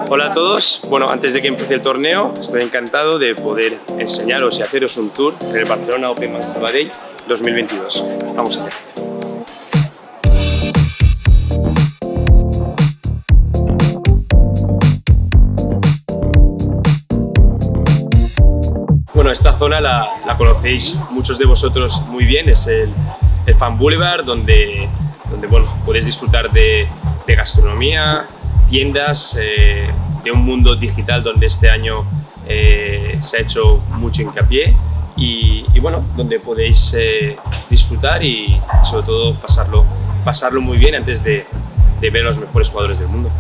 Hola a todos, bueno, antes de que empiece el torneo estoy encantado de poder enseñaros y haceros un tour en el Barcelona Open Bank Sabadell 2022. Vamos a ver. Bueno, esta zona la conocéis muchos de vosotros muy bien, es el Fan Boulevard donde bueno, podéis disfrutar de gastronomía, tiendas, de un mundo digital donde este año se ha hecho mucho hincapié y bueno, donde podéis disfrutar y sobre todo pasarlo muy bien antes de ver a los mejores jugadores del mundo.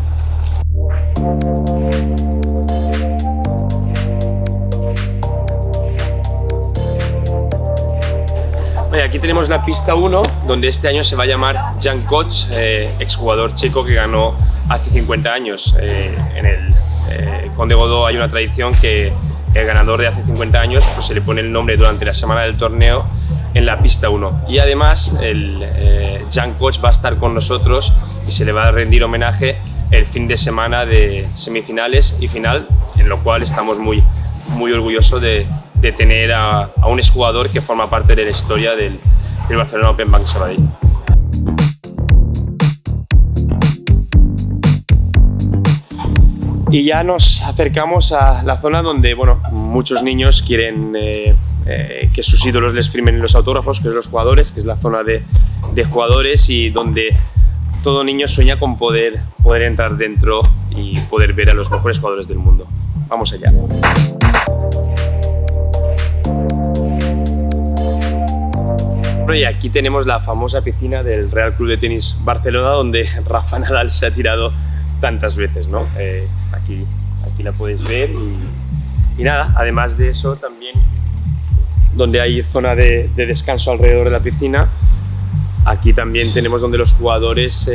Aquí tenemos la pista 1, donde este año se va a llamar Jan Koch, exjugador checo que ganó hace 50 años. En el Conde Godó hay una tradición que el ganador de hace 50 años pues se le pone el nombre durante la semana del torneo en la pista 1. Y además Jan Koch va a estar con nosotros y se le va a rendir homenaje el fin de semana de semifinales y final, en lo cual estamos muy orgullosos de tener a un exjugador que forma parte de la historia del Barcelona Open Bank Sabadell. Y ya nos acercamos a la zona donde bueno, muchos niños quieren que sus ídolos les firmen los autógrafos, que es los jugadores, que es la zona de jugadores y donde todo niño sueña con poder entrar dentro y poder ver a los mejores jugadores del mundo. Vamos allá. Y aquí tenemos la famosa piscina del Real Club de Tenis Barcelona, donde Rafa Nadal se ha tirado tantas veces, ¿no? Aquí la podéis ver y nada, además de eso también donde hay zona de descanso alrededor de la piscina, aquí también tenemos donde los jugadores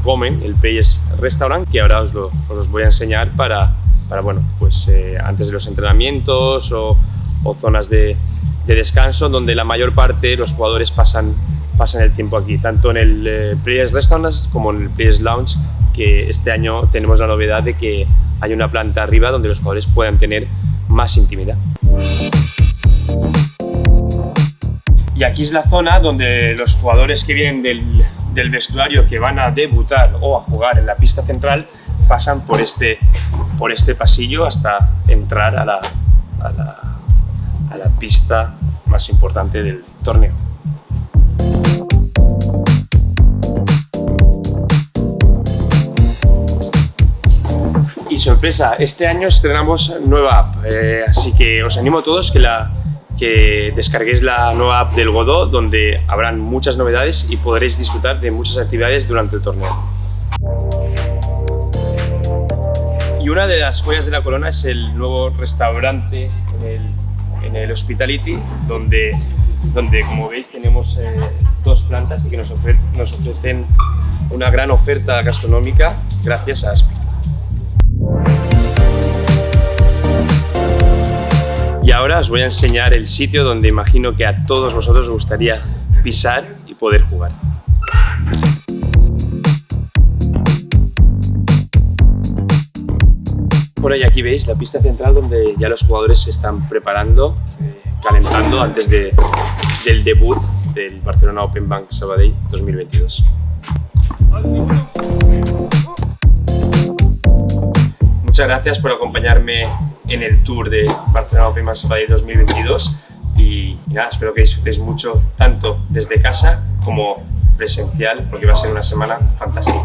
comen, el PS Restaurant, que ahora os voy a enseñar para bueno, pues antes de los entrenamientos o zonas de descanso, donde la mayor parte los jugadores pasan el tiempo aquí, tanto en el Players Restaurant como en el Players Lounge, que este año tenemos la novedad de que hay una planta arriba donde los jugadores puedan tener más intimidad. Y aquí es la zona donde los jugadores que vienen del vestuario, que van a debutar o a jugar en la pista central, pasan por este pasillo hasta entrar a la pista más importante del torneo. Y sorpresa, este año estrenamos nueva app, así que os animo a todos que descarguéis la nueva app del Godó, donde habrán muchas novedades y podréis disfrutar de muchas actividades durante el torneo. Y una de las joyas de la corona es el nuevo restaurante en el Hospitality, donde como veis tenemos dos plantas y que nos ofrecen una gran oferta gastronómica gracias a Aspic. Y ahora os voy a enseñar el sitio donde imagino que a todos vosotros os gustaría pisar y poder jugar. Bueno, y aquí veis la pista central donde ya los jugadores se están preparando, calentando antes del debut del Barcelona Open Bank Sabadell 2022. Muchas gracias por acompañarme en el tour de Barcelona Open Bank Sabadell 2022 y nada, espero que disfrutéis mucho tanto desde casa como presencial, porque va a ser una semana fantástica.